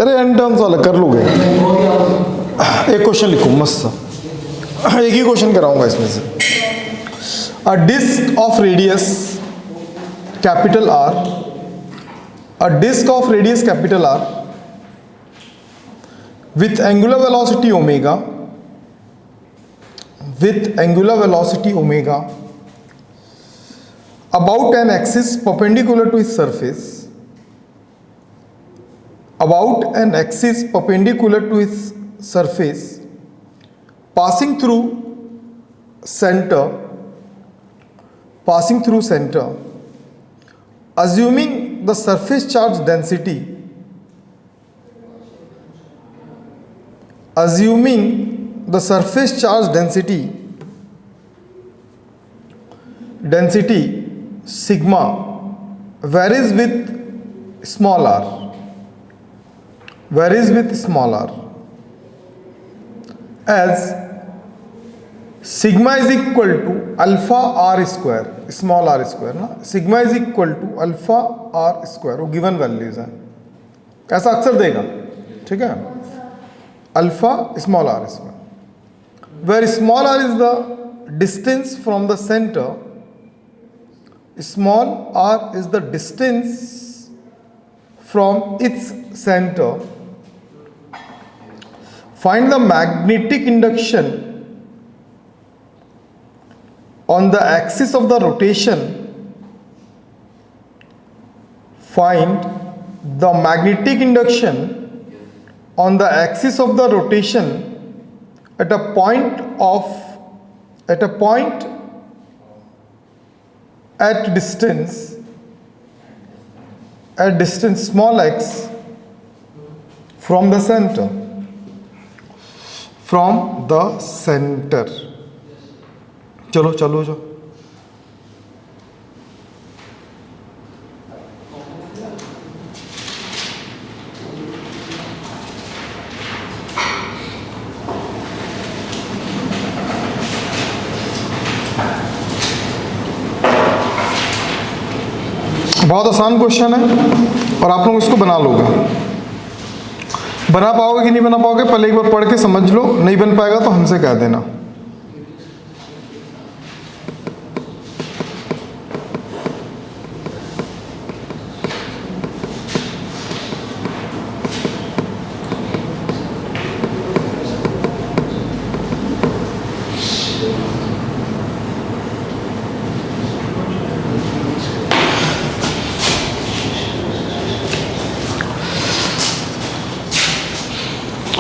अरे N terms वाला कर लोगे। एक क्वेश्चन लिखो मस्त, एक ही क्वेश्चन कराऊंगा इसमें से। A disc of radius capital R, a disc of radius capital R with angular velocity omega, with angular velocity omega about an axis perpendicular to its surface, about an axis perpendicular to its surface, passing through center, assuming the surface charge density, assuming the surface charge density sigma varies with small r, as sigma is equal to alpha r square, small r square ना, sigma is equal to alpha r square, वो given values है, ऐसा अक्सर देगा, ठीक है। Alpha small r square, where small r is the distance from the center, small r is the distance from its center. Find the magnetic induction on the axis of the rotation. Find the magnetic induction on the axis of the rotation at a point at distance small x from the center, चलो चलो जो बहुत आसान question है और आप लोग इसको बना लोगे। बना पाओगे कि नहीं बना पाओगे पहले एक बार पढ़ के समझ लो, नहीं बन पाएगा तो हमसे कह देना।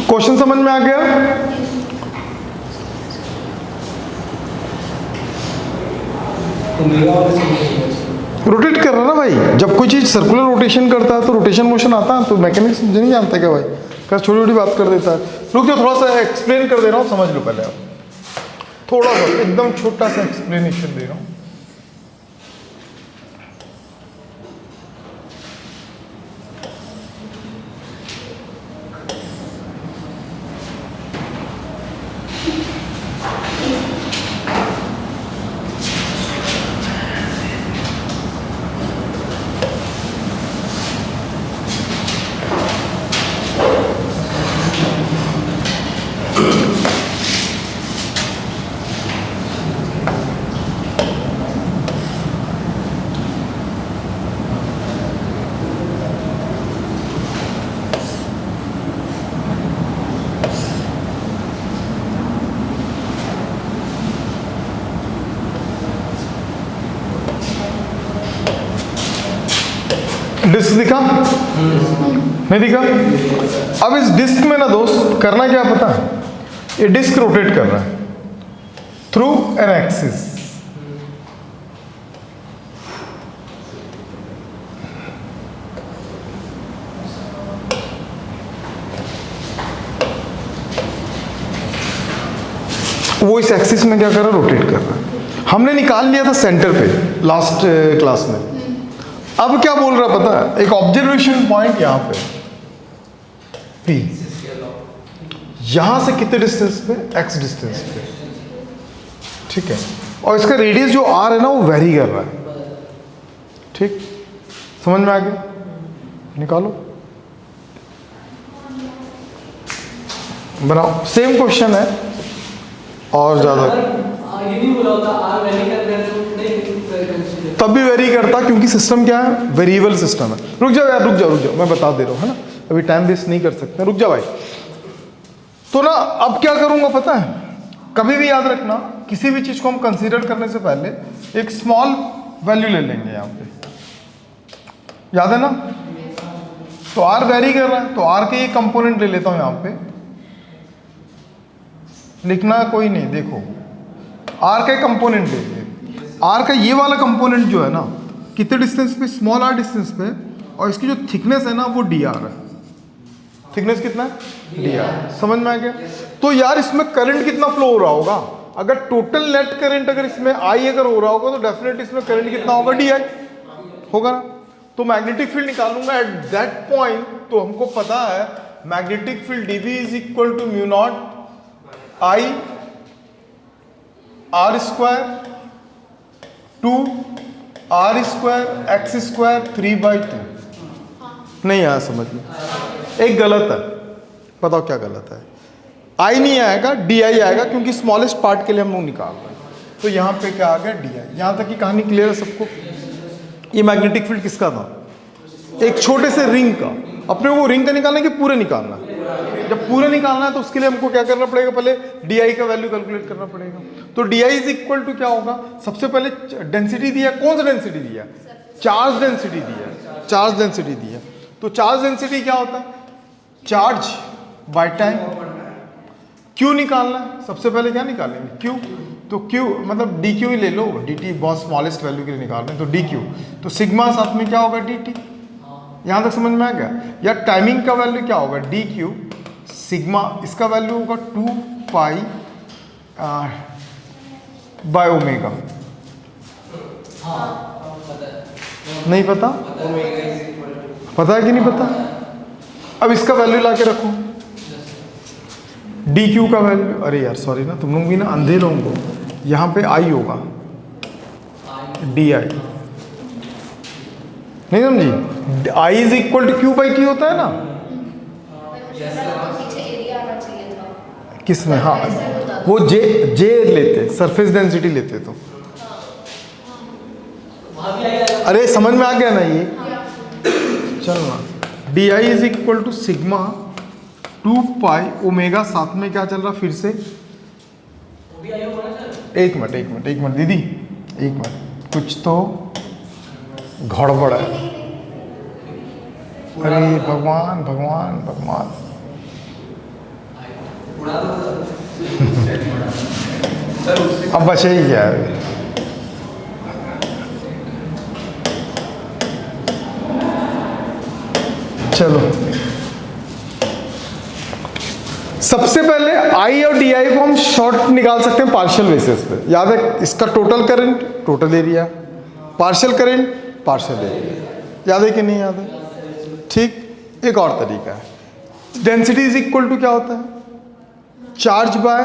क्वेश्चन समझ में आ गया? रोटेट कर रहा ना भाई, जब कोई चीज सर्कुलर रोटेशन करता है तो रोटेशन मोशन आता है, तो मैकेनिक्स नहीं जानता क्या भाई, कर छोटी छोटी बात कर देता है। रुक जाओ, थोड़ा सा एक्सप्लेन कर दे रहा हूँ, समझ लो पहले आप, थोड़ा सा एकदम छोटा सा एक्सप्लेनेशन दे रहा हूँ। डिस्क दिखा? नहीं दिखा? अब इस डिस्क में ना दोस्त करना क्या पता है, ये डिस्क रोटेट कर रहा है थ्रू एन एक्सिस। वो इस एक्सिस में क्या कर रहा है, रोटेट कर रहा है। हमने निकाल लिया था सेंटर पे लास्ट क्लास में। अब क्या बोल रहा पता है, एक ऑब्जर्वेशन पॉइंट यहां पे P, यहां से कितने डिस्टेंस पे, x डिस्टेंस पे, ठीक है। और इसका रेडियस जो r है ना वो वेरी कर रहा है, ठीक, समझ में आ गया। निकालो, बनाओ। सेम क्वेश्चन है और ज़्यादा ये नहीं बोला होता आर वेरी कर दे तो नहीं तब भी वेरी करता, क्योंकि सिस्टम क्या है, वेरिएबल सिस्टम है। रुक जाओ यार, रुक जाओ, मैं बता दे रहा हूँ, है ना, अभी टाइम वेस्ट नहीं कर सकते, रुक जाओ भाई। तो ना अब क्या करूँगा पता है, कभी भी याद रखना, किसी भी चीज़ को हम कंसीडर करने से पहले एक स्मॉल वैल्यू ले लेंगे यहाँ पे, याद है ना। तो आर वेरी कर रहा है, तो आर के ये कंपोनेंट ले लेता हूँ यहाँ पे, लिखना कोई नहीं, देखो आर का कंपोनेंट देखिए, आर का ये वाला कंपोनेंट जो है ना, कितने डिस्टेंस पे, स्मॉल आर डिस्टेंस पे, और इसकी जो थिकनेस है ना वो डी आर है। थिकनेस कितना है, डी आर। समझ में आ गया। तो यार इसमें करंट कितना फ्लो हो रहा होगा, अगर टोटल नेट करंट अगर इसमें आई अगर हो रहा होगा तो डेफिनेटली इसमें करंट कितना होगा, डी आई होगा ना। तो मैग्नेटिक फील्ड निकालूंगा एट दैट पॉइंट, तो हमको पता है magnetic field dB is equal to mu naught I R square to R square X square 3/2। नहीं आया समझ में, एक गलत है, बताओ क्या गलत है। आई नहीं आएगा, डी आई आएगा, क्योंकि स्मॉलेस्ट पार्ट के लिए हम लोग निकाल रहे हैं। तो यहाँ पे क्या आ गया, डी आई। यहाँ तक की कहानी क्लियर है सबको। ये मैग्नेटिक फील्ड किसका था, एक छोटे से रिंग का। अपने वो रिंग का निकालना है कि पूरे निकालना है, जब पूरे निकालना है तो उसके लिए हमको क्या करना पड़ेगा, पहले डी आई का वैल्यू कैलकुलेट करना पड़ेगा। तो D I is equal to क्या होगा, सबसे पहले डेंसिटी दिया, कौन सा डेंसिटी दिया, चार्ज डेंसिटी दिया, चार्ज डेंसिटी दिया। तो चार्ज डेंसिटी क्या होता है, चार्ज बाय टाइम। क्यू निकालना है, सबसे पहले क्या निकालेंगे, क्यू। तो क्यू मतलब डी क्यू ही ले लो, डी टी बहुत स्मॉलेस्ट वैल्यू के लिए निकाल रहे हैं, तो डी क्यू। तो सिग्मा साथ में क्या होगा, डी टी। यहाँ तक समझ में आ गया। या टाइमिंग का वैल्यू क्या होगा, डी क्यू सिग्मा, इसका वैल्यू होगा 2 पाई बाय ओमेगा। नहीं पता, पता है कि नहीं पता। अब इसका वैल्यू ला के रखो, डी क्यू का वैल्यू, अरे यार सॉरी ना, तुम लोग भी ना अंधे लोगों को, यहाँ पे आई होगा, डी आई नहीं समझी, I is equal to Q by T होता है ना। किस में, हाँ वो जे लेते, सरफेस डेंसिटी लेते। तो अरे समझ में आ गया ना ये, चलो ना। D I is equal to sigma 2 pi omega, साथ में क्या चल रहा फिर से, एक मिनट दीदी, एक मिनट, कुछ तो गड़बड़ है। अरे भगवान भगवान भगवान, अब बचे ही क्या है। चलो सबसे पहले आई और डी आई को हम शॉर्ट निकाल सकते हैं पार्शियल बेसिस पे। याद है, इसका total current total area, partial current partial area. याद है कि नहीं याद है, ठीक। एक और तरीका है, डेंसिटी इज इक्वल टू क्या होता है, चार्ज बाय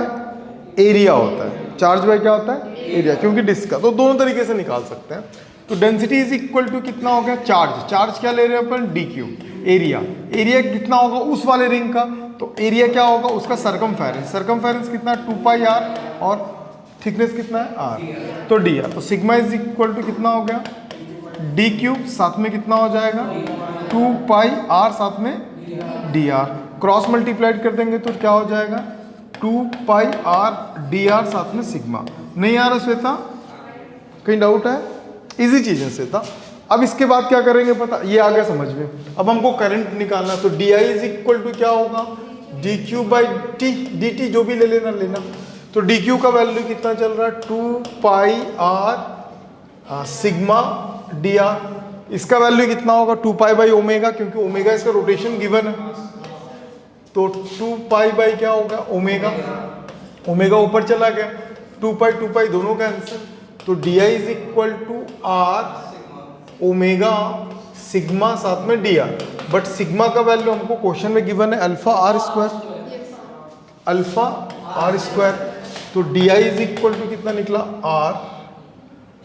एरिया होता है। चार्ज बाय क्या होता है, एरिया, क्योंकि डिस्क का। तो दोनों तरीके से निकाल सकते हैं। तो डेंसिटी इज इक्वल टू कितना हो गया, चार्ज क्या ले रहे हैं अपन, डी क्यू। एरिया कितना होगा उस वाले रिंग का, तो एरिया क्या होगा उसका सरकमफेरेंस कितना, 2 पाई आर, और थिकनेस कितना है, आर, तो डी आर। तो सिग्मा इज इक्वल टू कितना हो गया, डी क्यूब, साथ में कितना हो जाएगा, 2 पाई आर, साथ में डी आर। क्रॉस मल्टीप्लाइड कर देंगे तो क्या हो जाएगा, 2 पाई आर डी आर, साथ में सिग्मा। नहीं आ रहा श्वेता, कहीं डाउट है, इजी चीज़ है श्वेता। अब इसके बाद क्या करेंगे पता, ये आ गया समझ में। अब हमको करंट निकालना, तो D I is equal to क्या होगा, D Q by T, D T जो भी ले लेना। तो डी क्यू का वैल्यू कितना चल रहा है, 2 पाई आर सिग्मा डी आर। इसका वैल्यू कितना होगा, 2 पाई बाई ओमेगा, क्योंकि ओमेगा इसका रोटेशन गिवन है। तो 2 पाई बाई क्या होगा, ओमेगा ऊपर चला गया, 2 पाई दोनों कैंसिल। तो D I is equal to R omega sigma, साथ में डी आर। बट सिग्मा का वैल्यू हमको क्वेश्चन में गिवन है अल्फा आर स्क्वायर। तो D I is equal to कितना निकला, आर,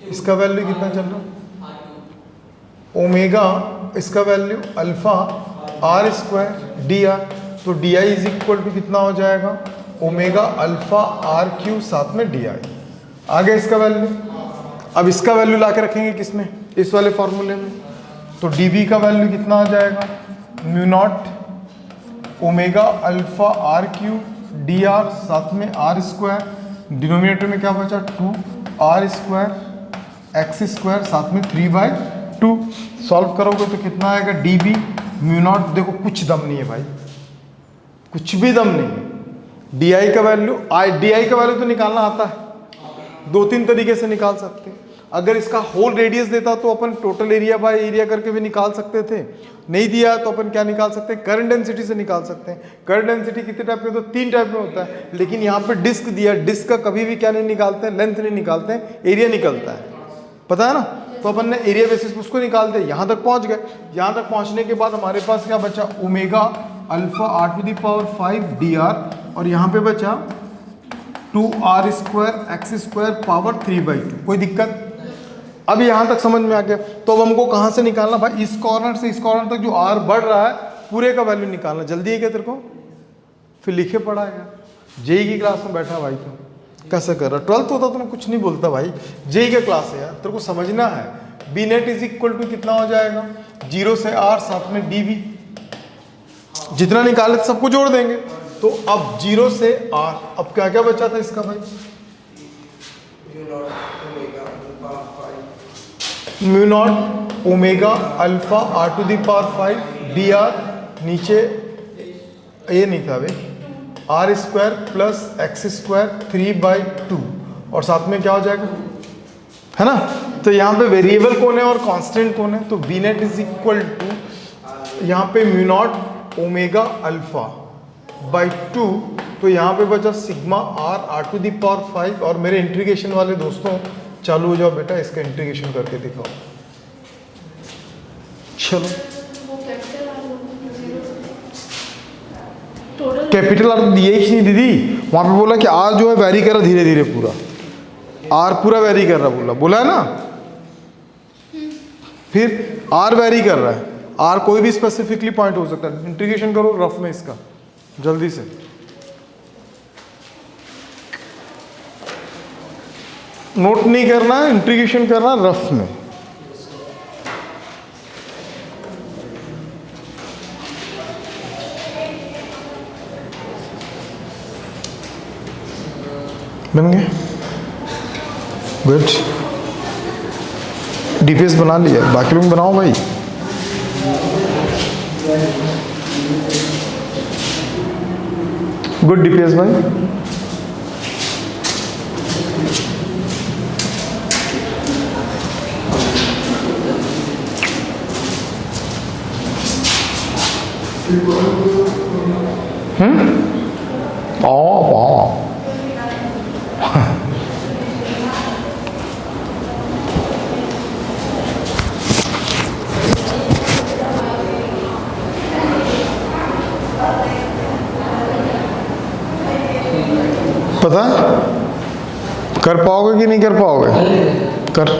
इसका वैल्यू कितना चल रहा, ओमेगा इसका value alpha R square D R, तो D I is equal to कितना हो जाएगा, ओमेगा अल्फा आर क्यू साथ में डी आई। आ गया इसका वैल्यू। अब इसका वैल्यू ला के रखेंगे किसमें, इस वाले फॉर्मूले में, तो डी बी का वैल्यू कितना आ जाएगा, mu naught omega alpha R Q D R साथ में आर स्क्वायर, डिनोमिनेटर में क्या बचा 2 आर स्क्वायर एक्स स्क्वायर साथ में 3/2। सॉल्व करोगे तो कितना आएगा, डी बी म्यू नॉट, देखो कुछ दम नहीं है भाई, कुछ भी दम नहीं है। डी आई का वैल्यू, डी आई का वैल्यू तो निकालना आता है, 2-3 तरीके से निकाल सकते हैं। अगर इसका होल रेडियस देता तो अपन टोटल एरिया बाय एरिया करके भी निकाल सकते थे, नहीं दिया तो अपन क्या निकाल सकते हैं, करंट डेंसिटी से निकाल सकते हैं। करंट डेंसिटी कितने टाइप में, तो 3 टाइप में होता है, लेकिन यहाँ पे डिस्क दिया, डिस्क का कभी भी क्या नहीं निकालते हैं, लेंथ नहीं निकालते हैं, एरिया निकलता है, पता है ना। तो अपन ने एरिया बेसिस पे उसको निकालते हैं, यहाँ तक पहुँच गए। यहाँ तक पहुँचने के बाद हमारे पास क्या बचा, omega alpha R to the power 5 D R, और यहाँ पे बचा 2 R square X square power 3/2। कोई दिक्कत, अब यहाँ तक समझ में आ गया। तो अब हमको कहाँ से निकालना भाई, इस कॉर्नर से इस कॉर्नर तक जो आर बढ़ रहा है पूरे का वैल्यू निकालना। जल्दी है क्या तेरे को, फिर लिखे पड़ा है, जेई की क्लास में बैठा भाई, तो कैसे कर रहा, 12th होता तो मैं कुछ नहीं बोलता भाई, जेई का क्लास है यार, तेरे को समझना है। B net is equal to कितना हो जाएगा, 0 से आर साथ में डी बी, जितना निकाले सबको जोड़ देंगे। तो अब 0 से आर, अब क्या क्या बचा था इसका भाई, mu naught omega alpha R to the power 5 D R, नीचे ये नहीं था भाई, R square plus X square 3/2, और साथ में क्या हो जाएगा, है ना। तो यहाँ पे वेरिएबल कौन है और कांस्टेंट कौन है, तो B net is equal to यहाँ पे mu naught omega alpha by 2, तो यहाँ पे बचा sigma R to the power 5। और मेरे इंटीग्रेशन वाले दोस्तों चालू हो जाओ बेटा, इसका इंटीग्रेशन करके दिखाओ। चलो, कैपिटल आर दिए ही नहीं दीदी, वहां पे बोला कि आर जो है वेरी कर रहा धीरे धीरे, पूरा आर पूरा वेरी कर रहा, बोला है ना। फिर आर वेरी कर रहा है, आर कोई भी स्पेसिफिकली पॉइंट हो सकता है। इंटीग्रेशन करो रफ में इसका जल्दी से, नोट नहीं करना है, इंटीग्रेशन करना रफ में। बन गए, गुड। डीपीएस बना लिया, बाकी लोग बनाओ भाई। गुड डीपीएस भाई। वाह पता कर पाओगे कि नहीं कर पाओगे, कर।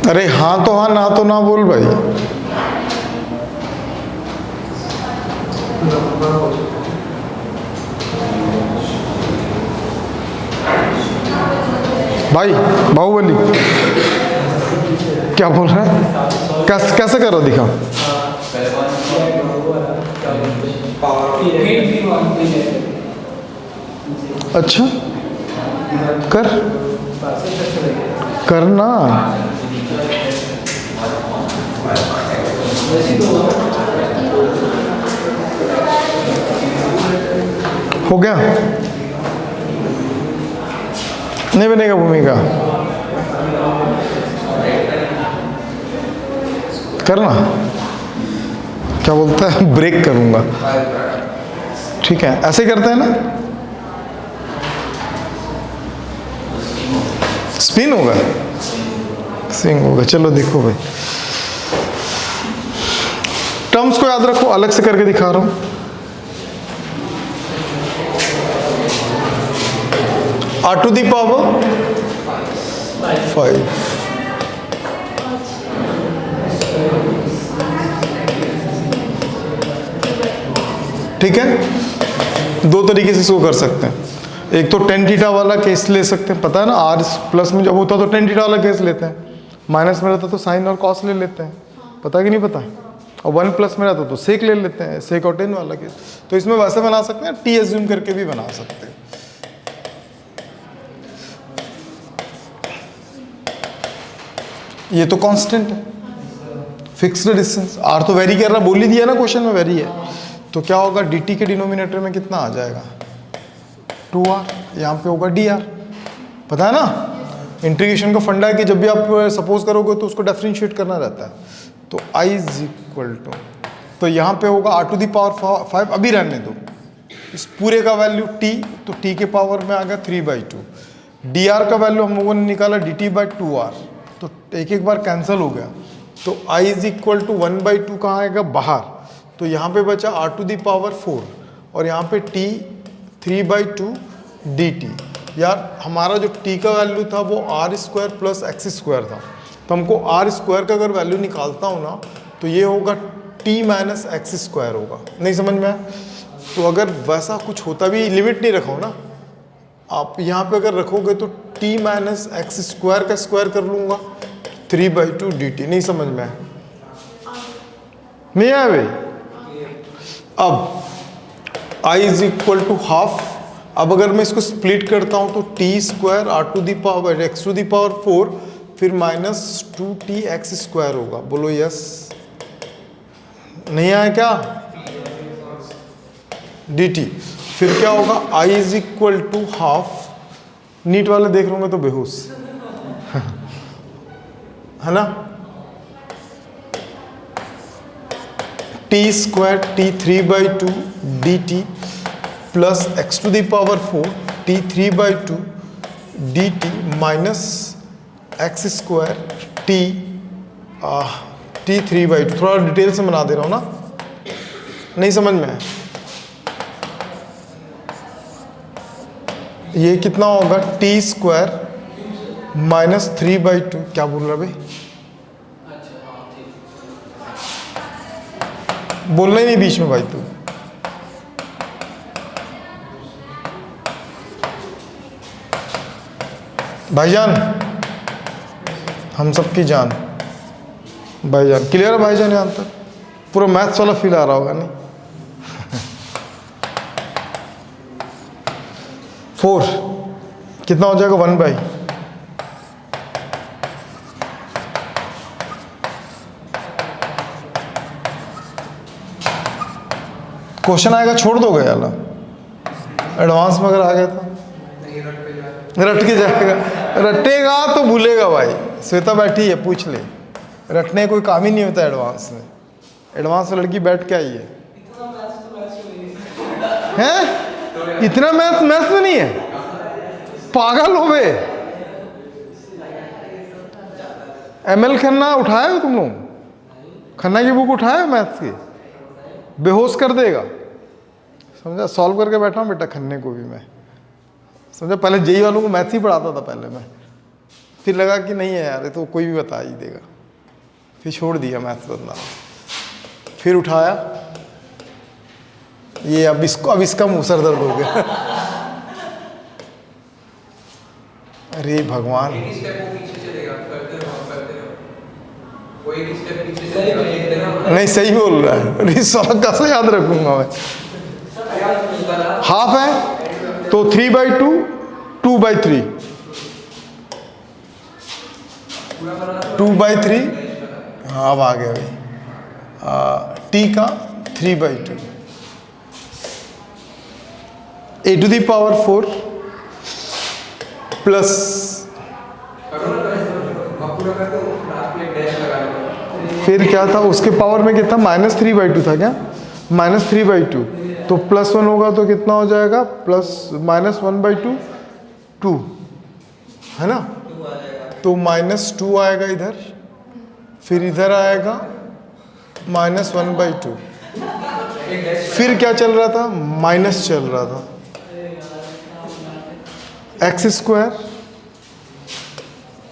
अरे हाँ तो हाँ, ना तो ना बोल भाई। भाई बाहुबली क्या बोल रहा है, कैसे कर रहा दिखा। अच्छा कर, करना हो गया, नहीं बनेगा भूमिका। करना, क्या बोलता है, ब्रेक करूंगा, ठीक है, ऐसे करते हैं ना, स्पिन होगा, स्विंग होगा। चलो देखो भाई, टर्म्स को याद रखो, अलग से करके दिखा रहा हूं। r to the power 5, ठीक है। दो तरीके से इसको कर सकते हैं, एक तो टेन थीटा वाला केस ले सकते हैं, पता है ना, आर प्लस में जब होता तो टेन थीटा वाला केस लेते हैं, माइनस में रहता तो साइन और कॉस ले लेते हैं, पता कि नहीं पता, और 1 प्लस में रहता तो सेक ले लेते हैं, सेक और टेन वाला केस। तो इसमें वैसे बना सकते हैं, टी एज्यूम करके भी बना सकते हैं। ये तो कांस्टेंट है, फिक्स्ड डिस्टेंस, आर तो वेरी कर रहा, बोल ही दिया ना क्वेश्चन में वेरी है, तो क्या होगा, dt के डिनोमिनेटर में कितना आ जाएगा, 2r, यहाँ पे होगा dr, पता है ना। इंटीग्रेशन का फंडा है कि जब भी आप सपोज करोगे तो उसको डिफरेंशिएट करना रहता है, तो i इज इक्वल टू, तो यहाँ पे होगा r टू दी पावर 5, अभी रहने दो, इस पूरे का वैल्यू t, तो t के पावर में आ गया 3/2, dr का वैल्यू हम लोगों ने निकाला dt/2r, तो एक एक बार कैंसिल हो गया, तो i इज इक्वल टू 1/2 कहाँ आएगा, बाहर, तो यहाँ पे बचा r टू दी पावर 4, और यहाँ पे t 3/2 dt। यार हमारा जो t का वैल्यू था वो r² प्लस x² था, तो हमको r² का अगर वैल्यू निकालता हूँ ना, तो ये होगा t माइनस x² होगा, नहीं समझ में आया? तो अगर वैसा कुछ होता भी, लिमिट नहीं रखो ना आप, यहाँ पे अगर रखोगे तो t माइनस x² का स्क्वायर कर लूँगा, 3/2 dt, नहीं समझ में आया? नहीं आया भाई? अब i is equal to half, अब अगर मैं इसको स्प्लिट करता हूं तो t² r to the power x to the power 4, फिर माइनस 2tx² होगा, बोलो यस, नहीं आया क्या, dt, फिर क्या होगा, i is equal to half, NEET वाले देख रहे होंगे तो बेहोश है ना, t² t3/2 dt plus x to the power 4 t3/2 dt minus x² t3/2, थोड़ा डिटेल से बना दे रहा हूँ ना, नहीं समझ में है? ये कितना होगा, t² माइनस 3/2, क्या बोल रहा भाई, बोलना ही नहीं बीच में भाई तू, भाईजान, हम सबकी जान, भाईजान, क्लियर है भाईजान? यहाँ तक पूरा मैथ्स वाला फील आ रहा होगा, नहीं? 4 कितना हो जाएगा, 1/, क्वेश्चन आएगा छोड़ दोगे यार, एडवांस में अगर आ गया तो रट के जाएगा, रटेगा तो भूलेगा भाई, श्वेता बैठी है, पूछ ले, रटने कोई काम ही नहीं होता एडवांस में, एडवांस में लड़की बैठ के आई है, हैं? इतना मैथ्स में नहीं है, पागल हो बे, ML खन्ना उठाए हो तुम लोग, खन्ना की बुक उठाए हो मैथ्स की, बेहोश कर देगा, समझा, सॉल्व करके बैठा हूँ बेटा, खन्ने को भी मैं, समझा, पहले जेई वालों को मैथ्स ही पढ़ाता था पहले मैं, फिर लगा कि नहीं है यार, ये तो कोई भी बता ही देगा, फिर छोड़ दिया मैथ्स बताना, फिर उठाया, ये अब इसका मुँह सर दर्द हो गया अरे भगवान, नहीं सही बोल रहा है, अरे साला कैसे याद रखूंगा मैं, हाफ है तो 3/2 2/3 2/3, हाँ अब आ गया भाई, t का 3/2 a to the power 4 plus फिर क्या था उसके पावर में कितना, -3/2 था क्या, -3/2, तो +1 होगा तो कितना हो जाएगा, -1/2, 2 है ना, तो -2 आएगा इधर, फिर इधर आएगा -1/2, फिर क्या चल रहा था, माइनस चल रहा था,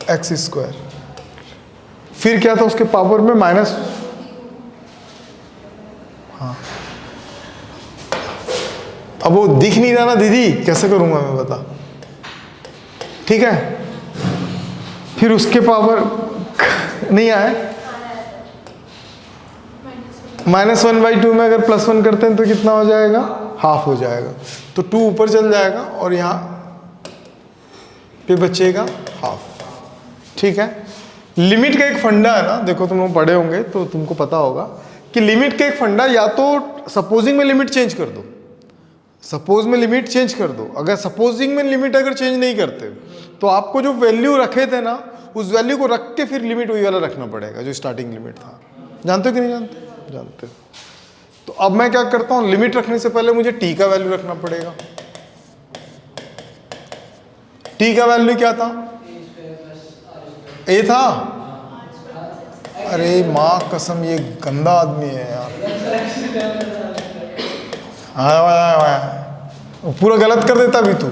x², फिर क्या था उसके पावर में माइनस, हाँ अब वो दिख नहीं रहा ना दीदी, कैसे करूंगा मैं बता, ठीक है। फिर उसके पावर नहीं आए, -1/2 में अगर +1 करते हैं तो कितना हो जाएगा, हाफ हो जाएगा, तो 2 ऊपर चल जाएगा और यहाँ पे बचेगा हाफ, ठीक है। लिमिट का एक फंडा है ना, देखो तुम लोग पढ़े होंगे तो तुमको पता होगा कि लिमिट का एक फंडा, या तो सपोजिंग में लिमिट चेंज कर दो, सपोज में लिमिट चेंज कर दो, अगर सपोजिंग में लिमिट अगर चेंज नहीं करते तो आपको जो वैल्यू रखे थे ना उस वैल्यू को रख के फिर लिमिट वही वाला रखना पड़ेगा जो स्टार्टिंग लिमिट था, जानते हो कि नहीं जानते, जानते हो। तो अब मैं क्या करता हूं, लिमिट रखने से पहले मुझे टी का वैल्यू रखना पड़ेगा। टी का वैल्यू क्या था, ए था, अरे माँ कसम ये गंदा आदमी है यार, पूरा गलत कर देता अभी तू,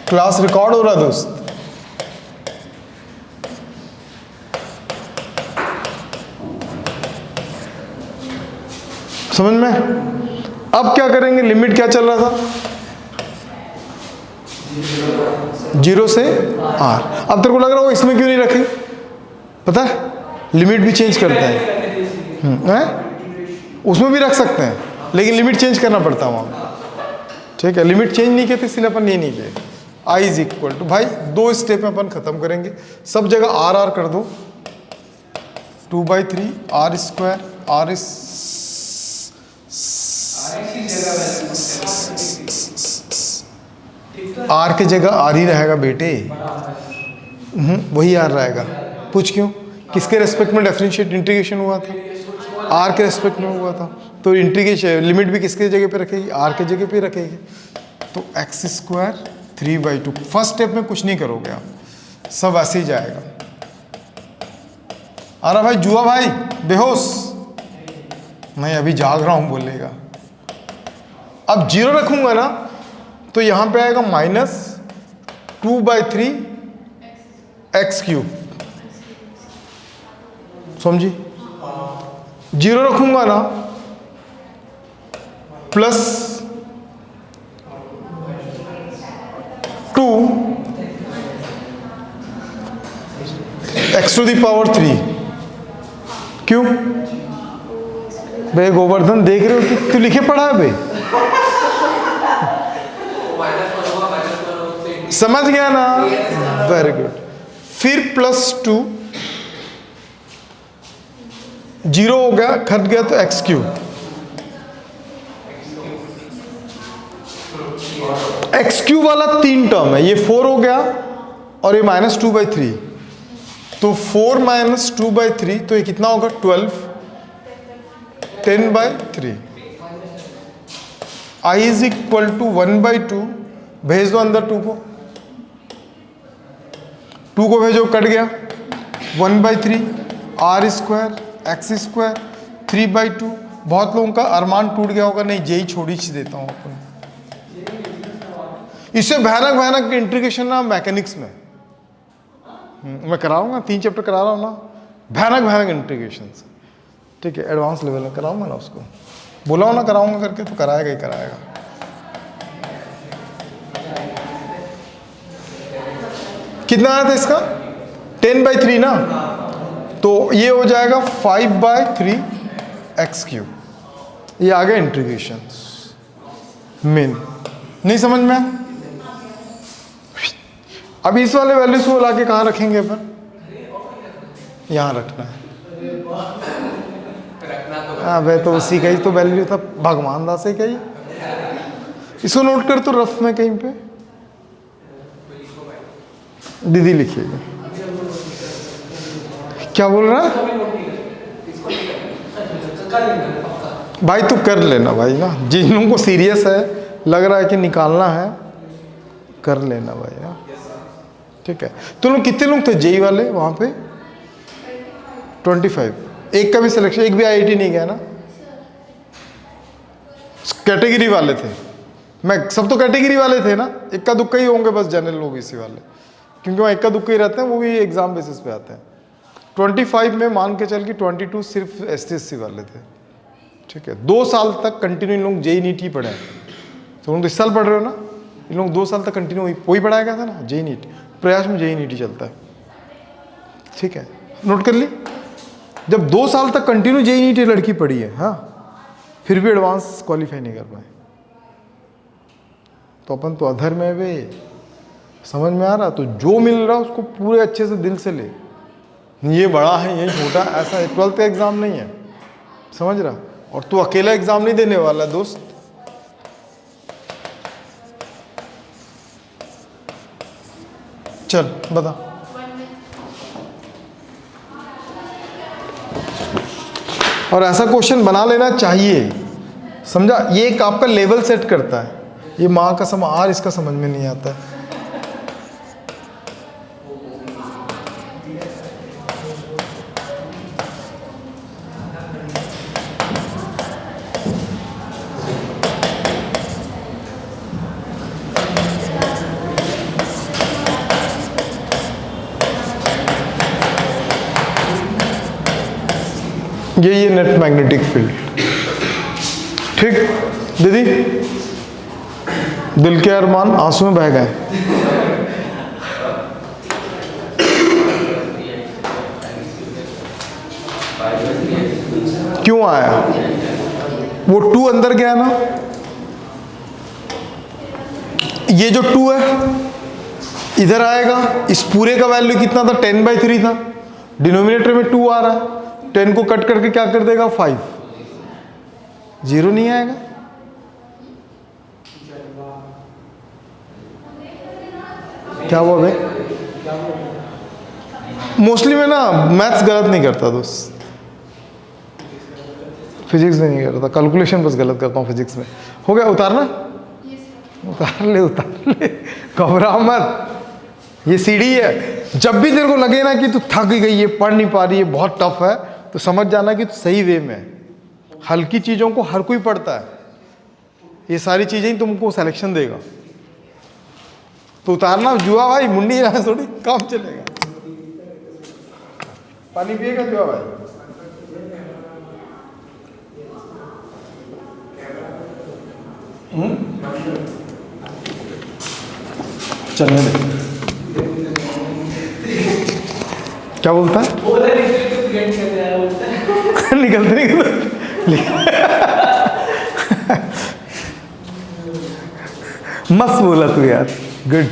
क्लास रिकॉर्ड हो रहा दोस्त, समझ में। अब क्या करेंगे, लिमिट क्या चल रहा था, 0 से R। अब तेरे को लग रहा हो इसमें क्यों नहीं रखे, पता है लिमिट भी चेंज करते हैं, उसमें भी रख सकते हैं लेकिन लिमिट चेंज करना पड़ता है वहाँ, ठीक है। लिमिट चेंज नहीं किए थे इसलिए अपन ये नहीं किए। I = भाई 2 स्टेप में अपन खत्म करेंगे, सब जगह R कर दो, 2/3 R², R की जगह R ही रहेगा बेटे, वही R रहेगा, पूछ क्यों, किसके रेस्पेक्ट में डिफरेंशिएट इंटीग्रेशन हुआ था, R के रेस्पेक्ट में हुआ था, तो इंटीग्रेशन लिमिट भी किसके जगह पे रखेगी, R के जगह पे रखेगी, तो x² 3/2। फर्स्ट स्टेप में कुछ नहीं करोगे आप, सब ऐसे ही जाएगा। अरे भाई जुआ भाई बेहोश, मैं अभी जाग रहा हूं बोलेगा। अब 0 रखूंगा ना तो यहां पे आएगा -2/3 x³, समझी। 0 रखूंगा ना +2 x⁻³ क्यों बे गोवर्धन, देख रहे हो कि तू लिखे पढ़ा है बे, समझ गया ना, वेरी गुड। फिर +2, 0 हो गया, घट गया तो x³, x³ वाला 3 टर्म है, ये 4 हो गया और ये -2/3, तो 4 - 2/3 तो ये कितना होगा 12, 10/3। I = 1/2, भेज दो अंदर 2 को, 2 को भेजो, कट गया 1/3 R² x² 3/2। बहुत लोगों का अरमान टूट गया होगा, नहीं जेई छोड़ ही देता हूँ अपन, इससे भयानक भयानक इंटीग्रेशन ना मैकेनिक्स में मैं कराऊंगा, 3 चैप्टर करा रहा हूँ ना, भयानक भयानक इंटीग्रेशन, ठीक है, एडवांस लेवल में कराऊंगा ना, उसको बोला हो ना कराऊंगा करके, तो कराएगा ही कराएगा। कितना आया था इसका 10/3 ना, तो ये हो जाएगा 5/3 x³, ये आ गया इंटीग्रेशन मेन, नहीं समझ में। अब इस वाले वैल्यूज को ला के कहाँ रखेंगे अपन, यहाँ रखना है, हाँ भाई, तो उसी का ही तो वैल्यू था, भगवान दास है क्या ये, इसको नोट कर तो रफ में कहीं पे दीदी लिखिएगा क्या बोल रहा है इसको भी नोट नहीं करते, इसको नहीं करते, कर लेंगे पक्का। भाई? तू कर लेना भाई ना, जिन लोगों को सीरियस है, लग रहा है कि निकालना है, कर लेना भाई ना, ठीक है। तुम लोग कितने लोग थे जेई वाले वहाँ पे? 25। एक का भी सिलेक्शन, एक भी आईआईटी नहीं गया ना? कैटेगरी वाले थे, मैं सब तो कैटेगरी वाले थे ना, इक्का दुक्का ही होंगे बस जनरल ओबीसी वाले, क्योंकि वहाँ इक्का दुक्का ही रहते हैं, वो भी एग्जाम बेसिस पे आते हैं। 25 में मान के चल कि 22 सिर्फ ST/SC वाले थे, ठीक है। 2 साल तक कंटिन्यू इन लोग जेई नीट ही पढ़े हैं। तो तुम तो इस साल पढ़ रहे हो ना, इन लोग 2 साल तक कंटिन्यू वही पढ़ाया गया था ना, जेई नीट। प्रयास में जेई नीट ही चलता है, ठीक है, नोट कर ली। जब 2 साल तक कंटिन्यू जेई नीट लड़की पढ़ी है, हाँ, फिर भी एडवांस क्वालिफाई नहीं कर पाए, तो अपन तो अधर्म है वे। समझ में आ रहा? तो जो मिल रहा उसको पूरे अच्छे से दिल से ले, ये बड़ा है ये छोटा, ऐसा 12th का एग्जाम नहीं है, समझ रहा? और तू अकेला एग्जाम नहीं देने वाला दोस्त। चल बता। और ऐसा क्वेश्चन बना लेना चाहिए, समझा? ये एक आपका लेवल सेट करता है। ये माँ का सम आर इसका समझ में नहीं आता है। ये नेट मैग्नेटिक फील्ड, ठीक दीदी? दिल के अरमान आंसू में बह गए। क्यों आया? वो 2 अंदर गया ना, ये जो 2 है इधर आएगा, इस पूरे का वैल्यू कितना था? 10/3 था, डिनोमिनेटर में 2 आ रहा है, 10 को कट करके क्या कर देगा? 5, 0 नहीं आएगा। क्या हुआ भाई? मोस्टली मैं ना मैथ्स गलत नहीं करता दोस्त, फिजिक्स में नहीं करता, कैलकुलेशन बस गलत करता हूँ फिजिक्स में। हो गया? उतारना? उतार ले, उतार ले, घबरा मत। ये सीढ़ी है, जब भी तेरे को लगे ना कि तू थक गई है, पढ़ नहीं पा रही है, बहुत टफ है, तो समझ जाना कि तू सही वे में है। हल्की चीज़ों को हर कोई पढ़ता है, ये सारी चीज़ें ही तुमको सिलेक्शन देगा। तो उतारना जुआ भाई, मुंडी रहा थोड़ी काम चलेगा। पानी पिएगा जुआ भाई? चलने दे। क्या बोलता है? निकलते मस्त बोला तू यार, गुड।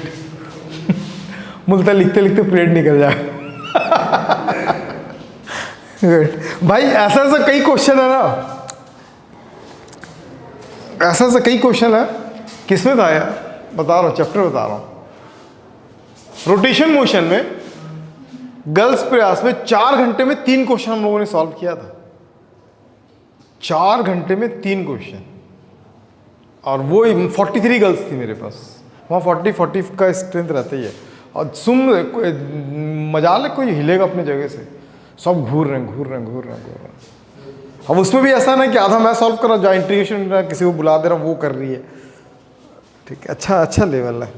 मुझे लिखते लिखते पीरियड निकल जाए। गुड भाई। ऐसा ऐसा कई क्वेश्चन है ना, ऐसा ऐसा कई क्वेश्चन है। किसमें था यार? बता रहा हूँ, चैप्टर बता रहा हूँ। रोटेशन मोशन में गर्ल्स प्रयास में 4 घंटे में 3 क्वेश्चन हम लोगों ने सॉल्व किया था। 4 घंटे में 3 क्वेश्चन, और वो 43 गर्ल्स थी मेरे पास। वहाँ 40 का स्ट्रेंथ रहता ही है। और सुन, मजाल है, कोई हिलेगा अपनी जगह से, सब घूर रहे हैं। अब उसमें भी ऐसा ना कि आधा मैं सॉल्व कर रहा, जो इंटीग्रेशन किसी को बुला दे रहा वो कर रही है, ठीक है। अच्छा लेवल है।